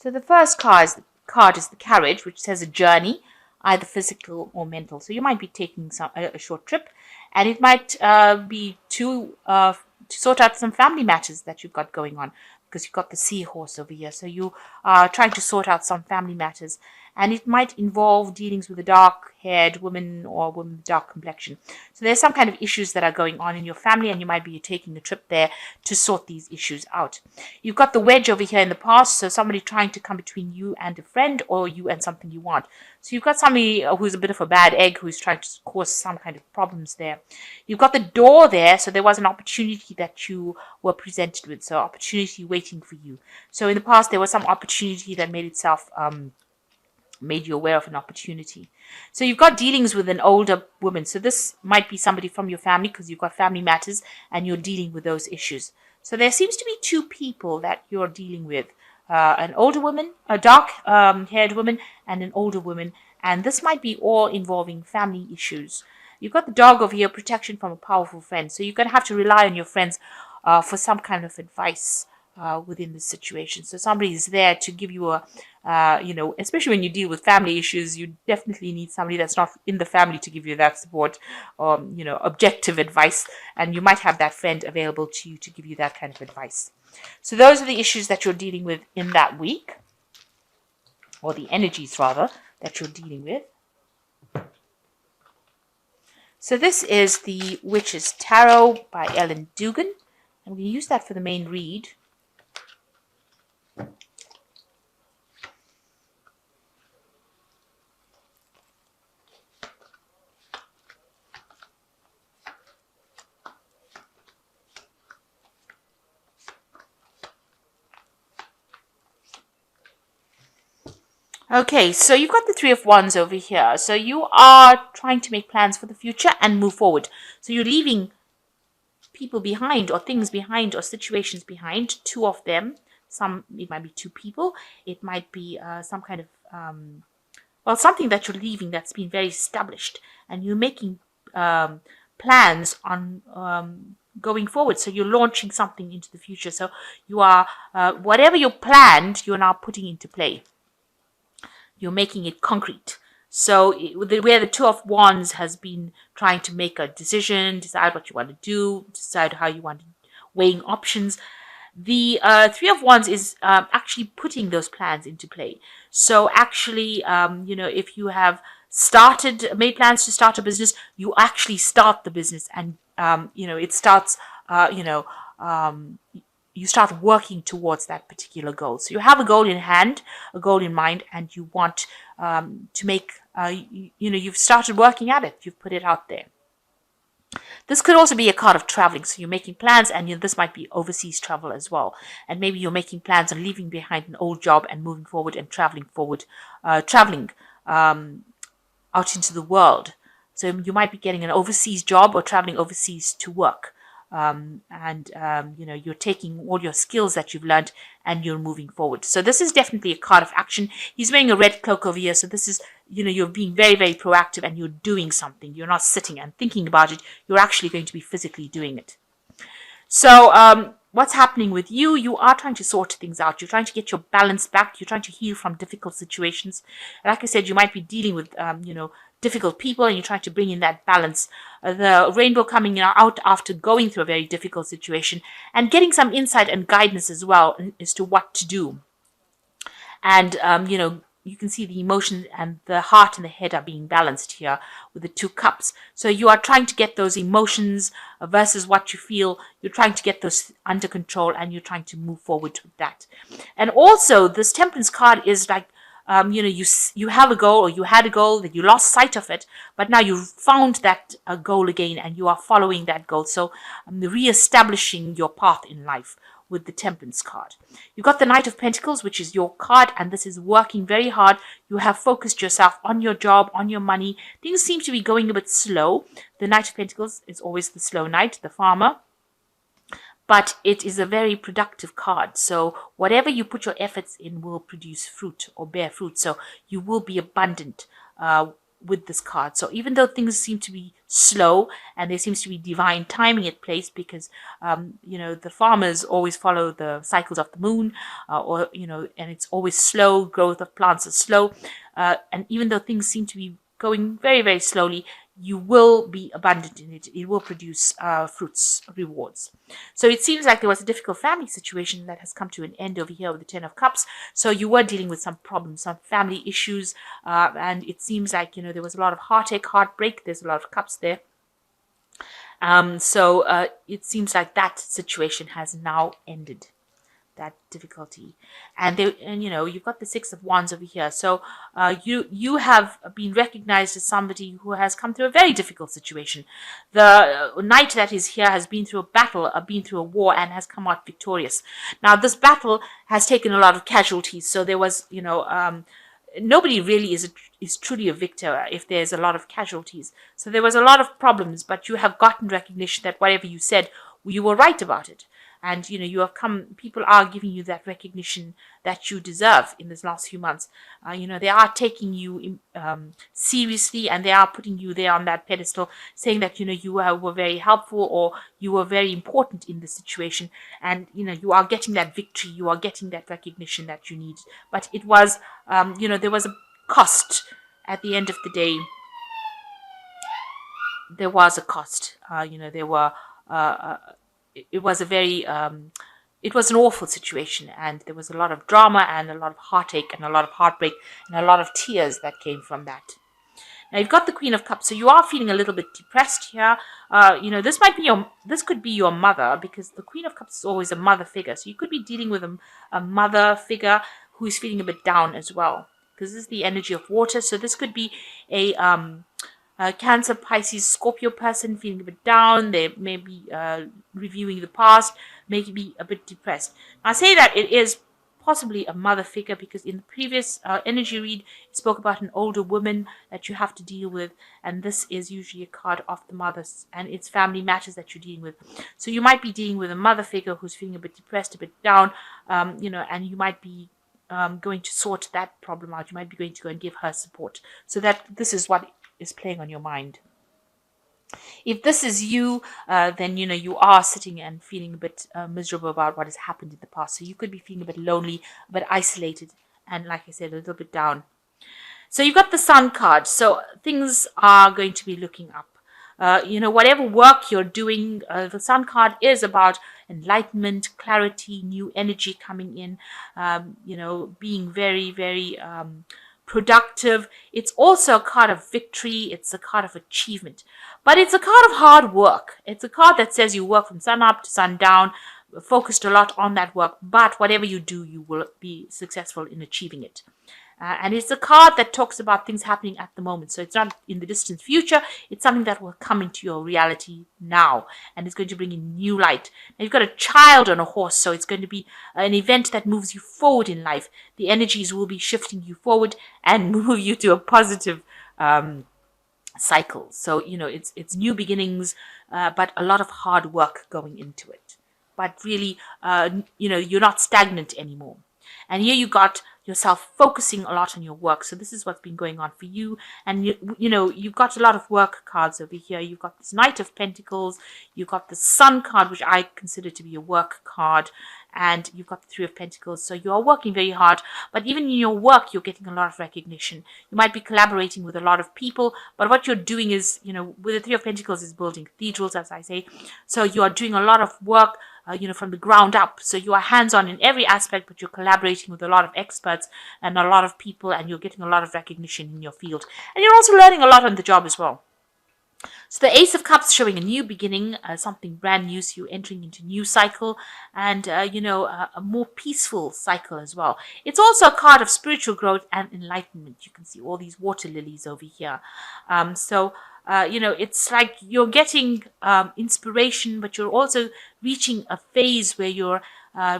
So the first card is the Carriage, which says a journey, either physical or mental. So you might be taking a short trip, and it might be to sort out some family matters that you've got going on, because you've got the seahorse over here. So you are trying to sort out some family matters, and it might involve dealings with a dark-haired woman or a woman with dark complexion. So there's some kind of issues that are going on in your family, and you might be taking a trip there to sort these issues out. You've got the Wedge over here in the past, so somebody trying to come between you and a friend, or you and something you want. So you've got somebody who's a bit of a bad egg, who's trying to cause some kind of problems there. You've got the Door there, so there was an opportunity that you were presented with, so opportunity waiting for you. So in the past, there was some opportunity that made you aware of an opportunity. So you've got dealings with an older woman. So this might be somebody from your family, because you've got family matters and you're dealing with those issues. So there seems to be two people that you're dealing with. An older woman, a dark-haired woman, and an older woman. And this might be all involving family issues. You've got the Dog over here, protection from a powerful friend. So you're going to have to rely on your friends for some kind of advice within this situation. So somebody is there to give you especially when you deal with family issues, you definitely need somebody that's not in the family to give you that support or, objective advice. And you might have that friend available to you to give you that kind of advice. So those are the issues that you're dealing with in that week, or the energies rather, that you're dealing with. So this is the Witch's Tarot by Ellen Dugan. I'm going to use that for the main read. Okay, so you've got the Three of Wands over here. So you are trying to make plans for the future and move forward. So you're leaving people behind, or things behind, or situations behind, two of them. It might be two people. It might be some kind of, something that you're leaving that's been very established, and you're making plans on going forward. So you're launching something into the future. So you are, whatever you planned, you're now putting into play. You're making it concrete. So where the Two of Wands has been trying to make a decision, decide what you want to do, decide how you want to, weighing options, the Three of Wands is actually putting those plans into play. So actually, if you have made plans to start a business, you actually start the business, and it starts, you start working towards that particular goal. So you have a goal in hand, a goal in mind, and you want to make, you've started working at it. You've put it out there. This could also be a card of traveling. So you're making plans, and this might be overseas travel as well. And maybe you're making plans on leaving behind an old job and moving forward and traveling out into the world. So you might be getting an overseas job or traveling overseas to work. You're taking all your skills that you've learned and you're moving forward. So this is definitely a card of action. He's wearing a red cloak over here. So this is, you're being very, very proactive, and you're doing something. You're not sitting and thinking about it. You're actually going to be physically doing it. So what's happening with you? You are trying to sort things out. You're trying to get your balance back. You're trying to heal from difficult situations. Like I said, you might be dealing with, difficult people, and you try to bring in that balance. The rainbow coming out after going through a very difficult situation, and getting some insight and guidance as well as to what to do. And, you can see the emotion and the heart and the head are being balanced here with the Two Cups. So you are trying to get those emotions versus what you feel. You're trying to get those under control, and you're trying to move forward with that. And also, this Temperance card is like, you have a goal, or you had a goal that you lost sight of it, but now you've found that goal again, and you are following that goal. So re-establishing your path in life with the Temperance card. You've got the Knight of Pentacles, which is your card, and this is working very hard. You have focused yourself on your job, on your money. Things seem to be going a bit slow. The Knight of Pentacles is always the slow knight, the farmer. But it is a very productive card. So whatever you put your efforts in will produce fruit or bear fruit. So you will be abundant with this card. So even though things seem to be slow and there seems to be divine timing at place, because the farmers always follow the cycles of the moon, and it's always slow. Growth of plants is slow, and even though things seem to be going very, very slowly, you will be abundant in it. It will produce fruits, rewards. So it seems like there was a difficult family situation that has come to an end over here with the Ten of Cups. So you were dealing with some problems, some family issues, and it seems like, there was a lot of heartache, heartbreak. There's a lot of cups there. So it seems like that situation has now ended, that difficulty. And you've got the Six of Wands over here. So you have been recognized as somebody who has come through a very difficult situation. The knight that is here has been through a battle, been through a war, and has come out victorious. Now this battle has taken a lot of casualties. So there was, nobody really is truly a victor if there's a lot of casualties. So there was a lot of problems, but you have gotten recognition that whatever you said, you were right about it. And you have come. People are giving you that recognition that you deserve in this last few months. They are taking you seriously, and they are putting you there on that pedestal, saying that you were very helpful, or you were very important in the situation, and you are getting that victory. You are getting that recognition that you need. But it was, there was a cost at the end of the day. There was a cost. There were. It was a very, it was an awful situation, and there was a lot of drama and a lot of heartache and a lot of heartbreak and a lot of tears that came from that. Now you've got the Queen of Cups, so you are feeling a little bit depressed here. This could be your mother, because the Queen of Cups is always a mother figure. So you could be dealing with a mother figure who is feeling a bit down as well, because this is the energy of water. So this could be a Cancer, Pisces, Scorpio person feeling a bit down. They may be reviewing the past, maybe a bit depressed. I say that it is possibly a mother figure, because in the previous energy read, it spoke about an older woman that you have to deal with, and this is usually a card of the mothers, and it's family matters that you're dealing with. So you might be dealing with a mother figure who's feeling a bit depressed, a bit down, and you might be going to sort that problem out. You might be going to go and give her support. So that this is what is playing on your mind. If this is you, then you are sitting and feeling a bit miserable about what has happened in the past. So you could be feeling a bit lonely, a bit isolated, and like I said, a little bit down. So you've got the Sun card. So things are going to be looking up. Whatever work you're doing, the Sun card is about enlightenment, clarity, new energy coming in, being very, very productive. It's also a card of victory. It's a card of achievement, but it's a card of hard work. It's a card that says you work from sun up to sundown, focused a lot on that work, but whatever you do, you will be successful in achieving it. And it's a card that talks about things happening at the moment. So it's not in the distant future. It's something that will come into your reality now. And it's going to bring in new light. Now you've got a child on a horse. So it's going to be an event that moves you forward in life. The energies will be shifting you forward and move you to a positive cycle. So, it's new beginnings, but a lot of hard work going into it. But really, you're not stagnant anymore. And here you got yourself focusing a lot on your work. So this is what's been going on for you. And you've got a lot of work cards over here. You've got this Knight of Pentacles. You've got the Sun card, which I consider to be a work card. And you've got the Three of Pentacles. So you are working very hard. But even in your work, you're getting a lot of recognition. You might be collaborating with a lot of people. But what you're doing is, with the Three of Pentacles is building cathedrals, as I say. So you are doing a lot of work, from the ground up. So you are hands-on in every aspect, but you're collaborating with a lot of experts and a lot of people, and you're getting a lot of recognition in your field. And you're also learning a lot on the job as well. So the Ace of Cups showing a new beginning, something brand new, so you're entering into a new cycle, and, a more peaceful cycle as well. It's also a card of spiritual growth and enlightenment. You can see all these water lilies over here. It's like you're getting inspiration, but you're also reaching a phase where you're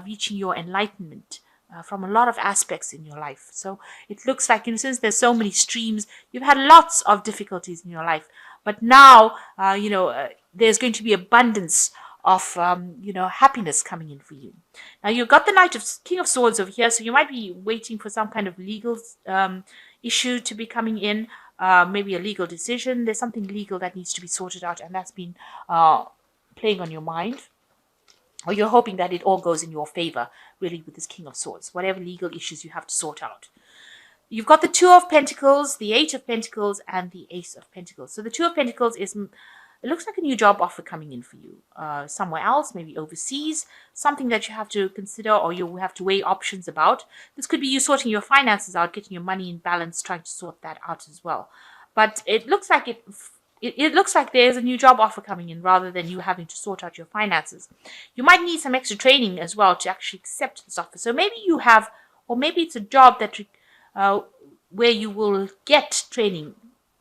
reaching your enlightenment from a lot of aspects in your life. So it looks like, since there's so many streams, you've had lots of difficulties in your life. But now, there's going to be abundance of, happiness coming in for you. Now, you've got the King of Swords over here, so you might be waiting for some kind of legal issue to be coming in. maybe a legal decision. There's something legal that needs to be sorted out, and that's been playing on your mind. Or you're hoping that it all goes in your favor, really, with this King of Swords, whatever legal issues you have to sort out. You've got the Two of Pentacles, the Eight of Pentacles, and the Ace of Pentacles. So the Two of Pentacles is, it looks like a new job offer coming in for you. Somewhere else, maybe overseas, something that you have to consider or you have to weigh options about. This could be you sorting your finances out, getting your money in balance, trying to sort that out as well. But it looks like it looks like there's a new job offer coming in rather than you having to sort out your finances. You might need some extra training as well to actually accept this offer. So maybe you have, or maybe it's a job that where you will get training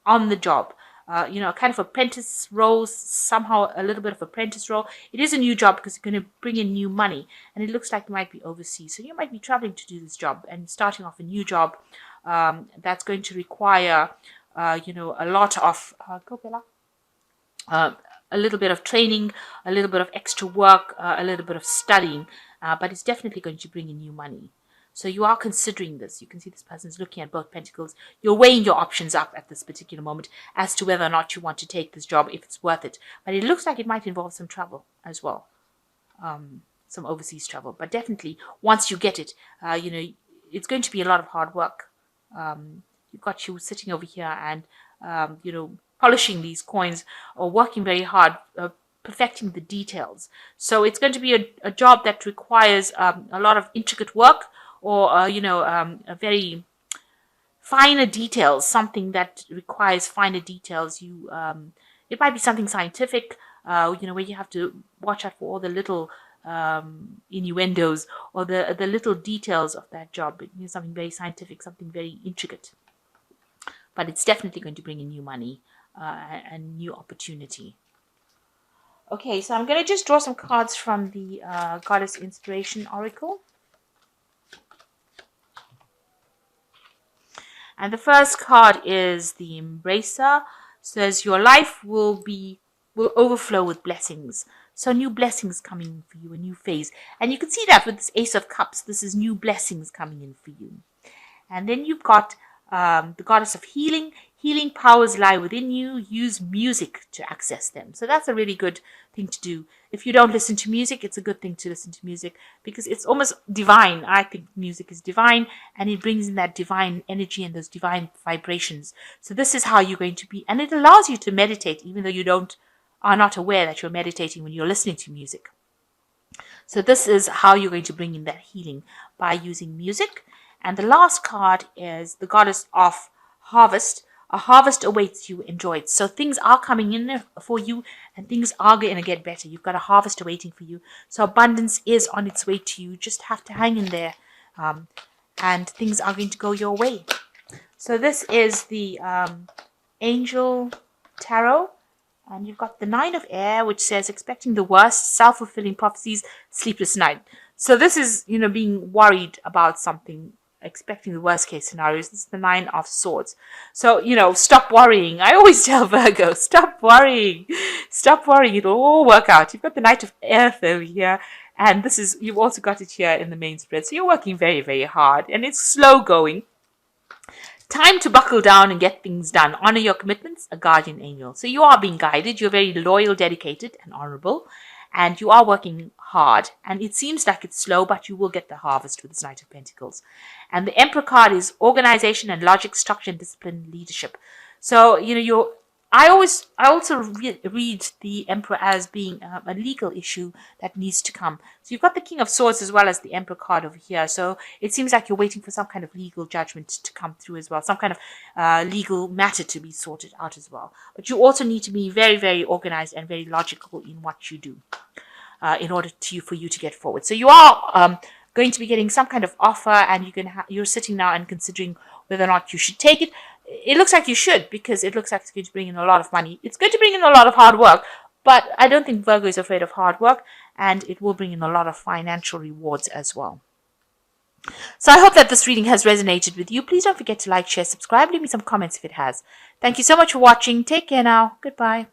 on the job. Kind of apprentice roles, somehow a little bit of apprentice role. It is a new job because it's going to bring in new money, and it looks like it might be overseas. So you might be traveling to do this job and starting off a new job that's going to require, a lot of a little bit of training, a little bit of extra work, a little bit of studying, but it's definitely going to bring in new money. So you are considering this. You can see this person's looking at both pentacles. You're weighing your options up at this particular moment as to whether or not you want to take this job, if it's worth it. But it looks like it might involve some travel as well, some overseas travel. But definitely, once you get it, it's going to be a lot of hard work. You've got you sitting over here and, polishing these coins or working very hard, perfecting the details. So it's going to be a job that requires a lot of intricate work, or a very finer details, something that requires finer details. It might be something scientific, where you have to watch out for all the little innuendos or the little details of that job. Something very scientific, something very intricate. But it's definitely going to bring in new money and new opportunity. Okay, so I'm going to just draw some cards from the Goddess Inspiration Oracle. And the first card is the Embracer. Says your life will overflow with blessings. So new blessings coming for you, a new phase. And you can see that with this Ace of Cups. This is new blessings coming in for you. And then you've got the Goddess of Healing. Healing powers lie within you. Use music to access them. So that's a really good thing to do. If you don't listen to music, it's a good thing to listen to music because it's almost divine. I think music is divine and it brings in that divine energy and those divine vibrations. So this is how you're going to be. And it allows you to meditate even though you are not aware that you're meditating when you're listening to music. So this is how you're going to bring in that healing, by using music. And the last card is the Goddess of Harvest. A harvest awaits you, enjoy it. So things are coming in there for you and things are going to get better. You've got a harvest awaiting for you. So abundance is on its way to you. Just have to hang in there and things are going to go your way. So this is the Angel Tarot. And you've got the Nine of Air, which says expecting the worst, self-fulfilling prophecies, sleepless night. So this is, being worried about something, expecting the worst case scenarios. This is the Nine of Swords. So, stop worrying. I always tell Virgo, stop worrying. Stop worrying. It'll all work out. You've got the Knight of Earth over here. And you've also got it here in the main spread. So you're working very, very hard. And it's slow going. Time to buckle down and get things done. Honor your commitments, a guardian angel. So you are being guided. You're very loyal, dedicated, and honorable. And you are working hard. And it seems like it's slow, but you will get the harvest with this Knight of Pentacles. And the Emperor card is organization and logic, structure, and discipline, leadership. So, I also read the Emperor as being a legal issue that needs to come. So you've got the King of Swords as well as the Emperor card over here. So it seems like you're waiting for some kind of legal judgment to come through as well. Some kind of legal matter to be sorted out as well. But you also need to be very, very organized and very logical in what you do in order for you to get forward. So you are going to be getting some kind of offer and you're sitting now and considering whether or not you should take it. It looks like you should because it looks like it's going to bring in a lot of money. It's going to bring in a lot of hard work, but I don't think Virgo is afraid of hard work and it will bring in a lot of financial rewards as well. So I hope that this reading has resonated with you. Please don't forget to like, share, subscribe. Leave me some comments if it has. Thank you so much for watching. Take care now. Goodbye.